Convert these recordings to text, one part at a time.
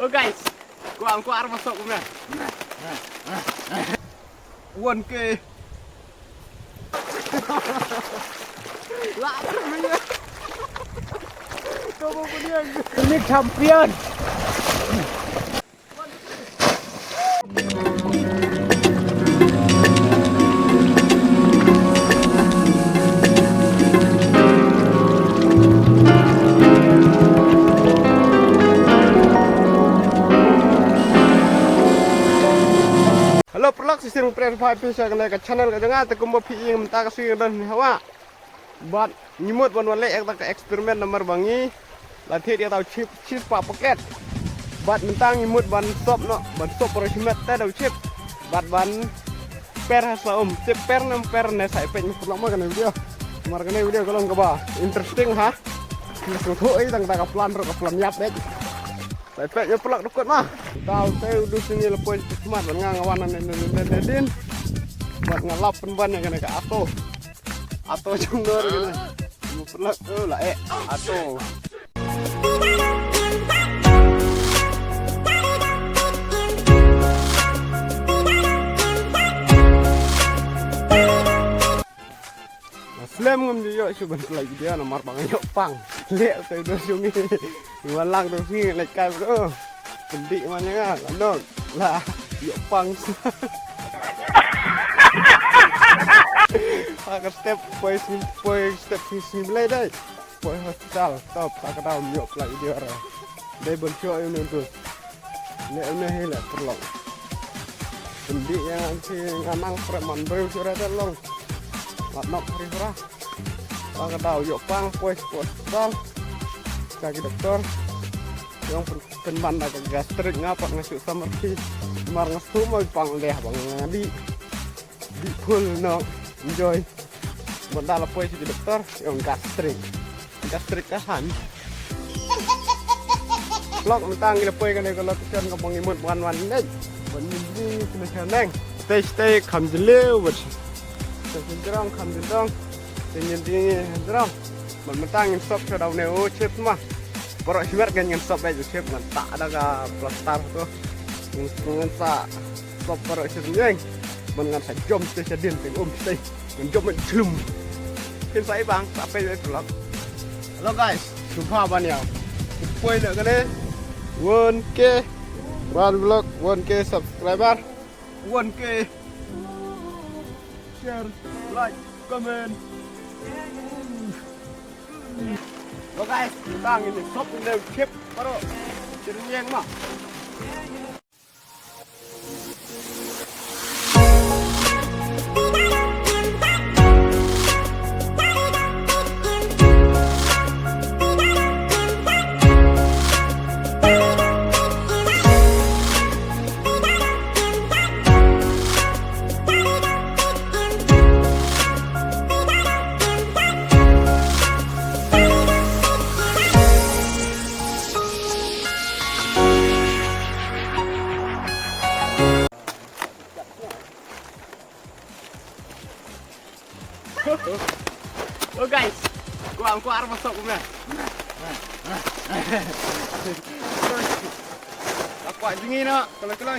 Oh guys, aku arep masuk kumnya. Won ke. Lapar punya. Kamu punya. Ini champion. Halo perlak sistem preservasi saya kena ke channel ke jangan tekumba pi yang mentah kasih dan hawa buat nyimut wan wale ek tak eksperimen nomor bangi latih dia tahu chip pak paket buat mentang nyimut ban stop no ban stop persimet tahu chip buat ban per hasla chip per nem per ne saya pek perlak mah kena video mar kena video kalau enggak interesting ha langsung tuh tang tak plan ro plan yap deh saya peknya pelak dukut mah tahu saya udah sini lepoin semat ban ngawanan den buat ngelap penban yang kena ke atau jungdor gitu mau pelak lah atau Slam ngam yo coba lagi dia nomor bang yo pang lihat saya udah sungi walang tuh sini lekai bro pendik mana kan landok lah yo pang pakai step step sini belai deh poin hospital stop pakai daun yo lagi dia orang dia bencok ini tuh ini hilang perlu pendik yang si ngamang preman baru sudah terlong nok hari-hari pakai daun yuk pang pues hospital kaki dokter yang penban ada gastrik ngapa ngasih samerti mar ngasu mau pang deh bang di full no enjoy benda pues di dokter yang gastrik tahan blok mentang kita poy kan kalau tujuan ngomong imut wan deh ini kena neng stay kamjele buat senjrong kamjendong tinggi senjrong mentang stop ke daun neo chip mah porok siwer kan stop aja chip kan tak ada ka plastar tuh instrumen sa stop porok siwer dengan sa jom stay din ting stay menjom menjelum kan saya bang sampai dari vlog halo guys jumpa ban ya poin nak kena 1k ban vlog 1k subscriber 1k share, like, comment. Lo guys, kita ini shop ini chip baru jadinya mah. Oh guys, aku arep masuk kumnya. Aku dingin nak, kalau.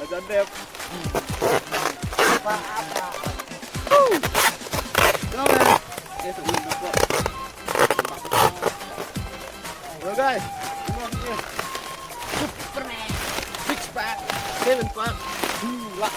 Ada dep. Apa? Jangan. Oh guys, Superman, six pack, 7 pack, lah.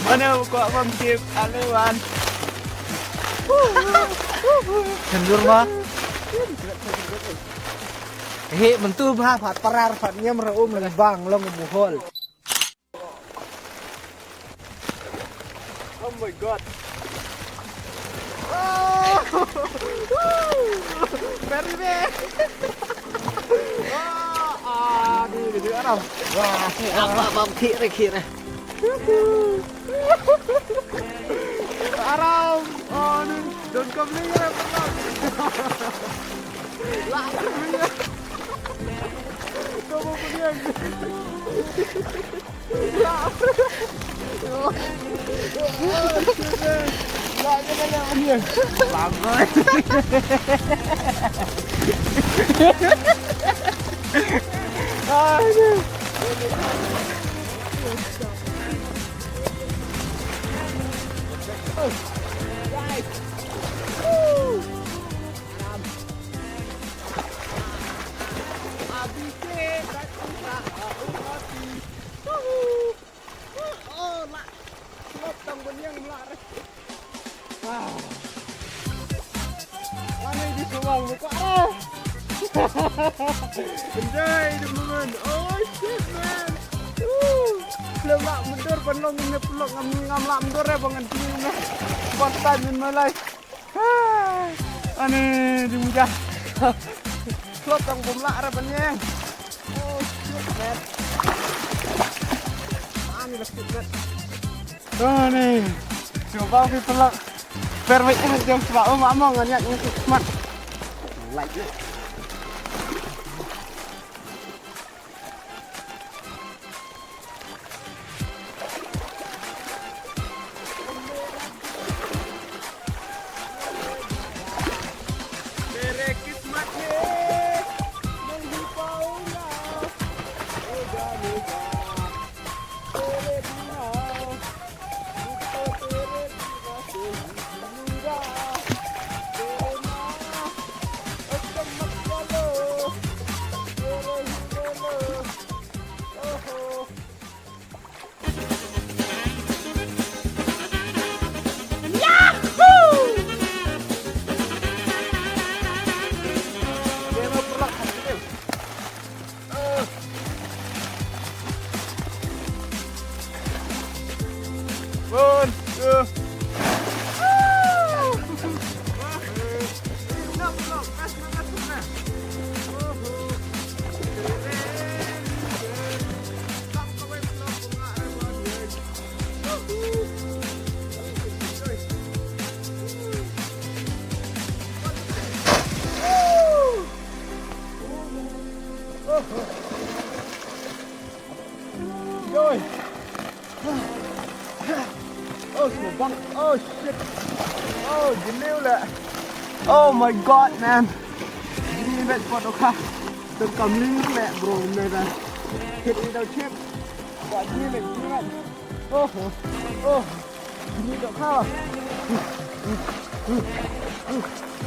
Mana kok memkip alewan. Cendur mah. Mentu bah parar fatnya mereu menebang lo ngebuhol. Oh my god. Oh. Very big. Đi đâu? Apa bom kira. Aram. Oh, don't come near. Lại rồi. Không có điên. Lại cái này là điên. Làm rồi. Ai Enjoy the moment. Oh shit man. Belum lak mundur penlong ini pelok ngam lak mundur ya bangan sini. First time in my life. Ani di mudah. Klop tang bom lak ra banyak. Oh shit man. Ani lah shit man. Oh ni. Coba kita pelok. Perfect ini jam sebab mak nganyat ngikut smart. Like it. Rồi. Oh, băng. Oh shit. Oh, gila lah. Oh my god, man. Ini bet foto kah. Đừng cầm link mẹ bro này là thịt đi đâu chip. Quả nhiên là như vậy. Oh, oh. Ini được kah?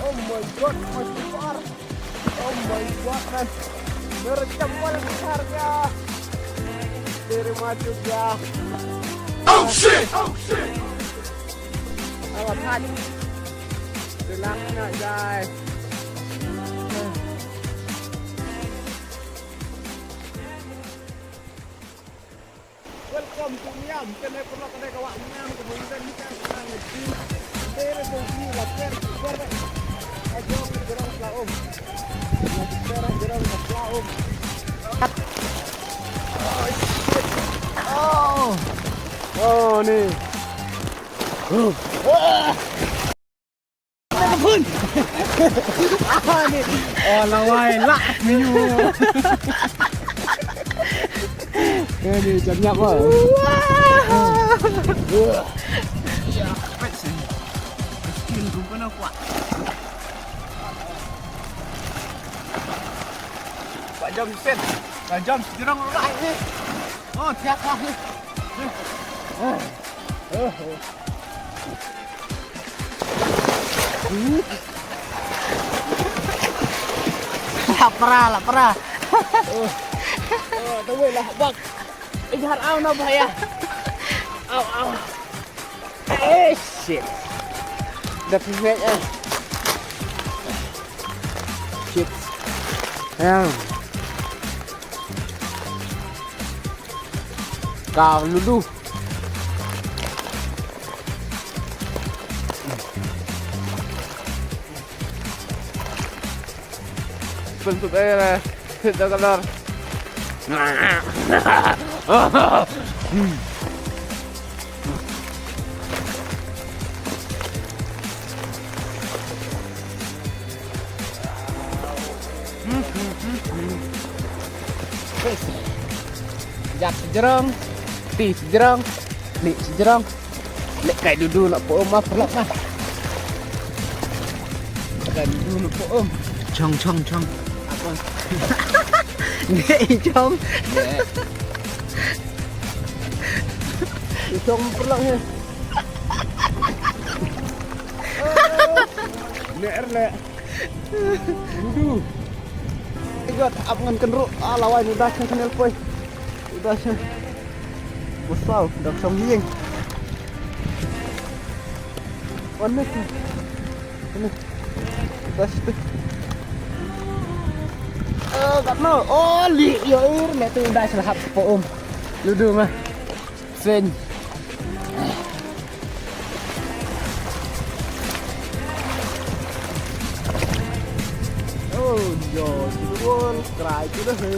Oh my god, masih besar. Oh my god, man. Merecam wala besarnya. Terima juga. Oh shit! Oh shit! Awas hati. Delaknya guys. Welcome to Niam. Kena pernah kena kawak Niam kemudian kita akan di daerah sini lah per. Ayo gerang selaum. Gerang selaum. Oh, oh nih. Pun. Ah nih. Oh lawai lah menu. Ini jamnya apa? Ya, pet sih. Skill gue nak kuat. Pak jam set. Pak jam jerang udah ini. Oh, tiap kali. Lapar. Tunggu lah, bak. Ijar au na bahaya. Au. Shit. Dah perfect Shit. Kau lulu. bentuk air kita kelar. Giặt jerong, tì jerong, nị jerong, lệ cày đu là po mà phật mà, cày đu là po chong chong chong, nị chong, Chong phật nha. Lẹ lẹ. Dudu. Igat apngan kenru lawan udah channel poy. Udah sih. Busau dak som hieng. Mana sih? Ini. Udah sih. gặp nó, ô lị rồi mẹ tôi đây sẽ là hấp po lu đường à, phên. Oh, yo, duol, krai kita hei.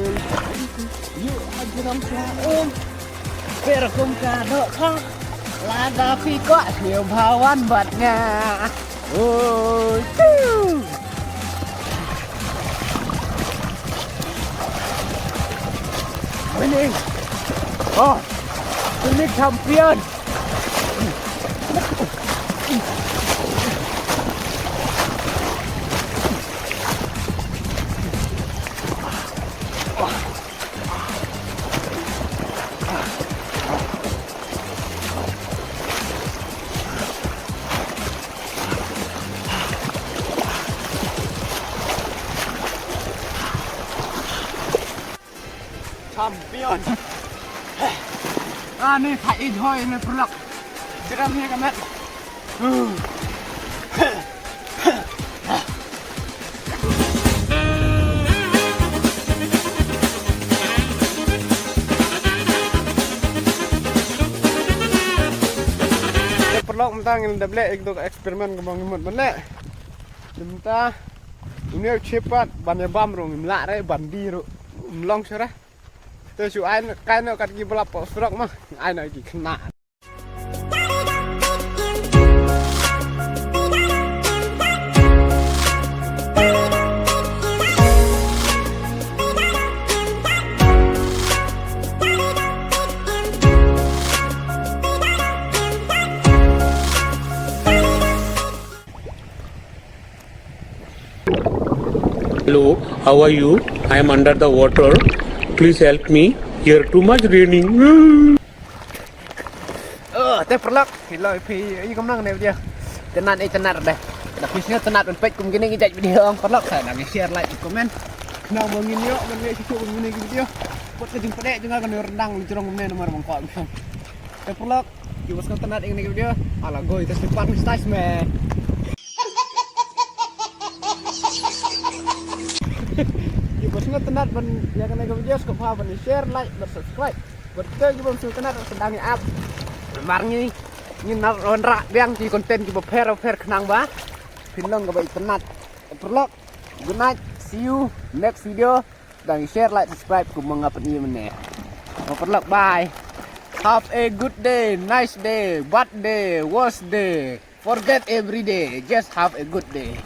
Yuk aja dong ôm, về không cả đỡ thang, là đà phi có nhiều bawan bật nga. Ôi, Ini. oh, ini champion. Champion. À này phải thôi này product. Chứ làm gì các bạn. Perlu mentang yang double untuk eksperimen kembang imut bener. Minta ini cepat banyak bam rong melak re bandi ro melong sore. Tôi chịu ai cái nào cắt kia bắp bỏ sọc mà ai nói gì khná. Hello, how are you? I am under the water. Please help me. Here too much raining. Teh perlak, hilai pi ini kemana nih dia? Tenat deh. Tapi sini tenat dan pek kemungkinan kita video orang perlak saya nak share like komen. Nào mà nghìn nhớ mình nghe chụp mình này video. Buat ke jumpa dek juga kan rendang di corong kemana nomor mangkok. Teh perlak, kita sekarang tenat ini video. Ala goy tes depan stage me. Bos nggak tenat ban ya kan video suka apa ban share like subscribe betul juga belum tenat sedang up barangnya ini nara yang di konten kita per kenang bah film gak baik tenat perlu good night see you next video dan share like subscribe ku mengapa ini mana perlu bye have a good day nice day bad day worst day forget every day just have a good day.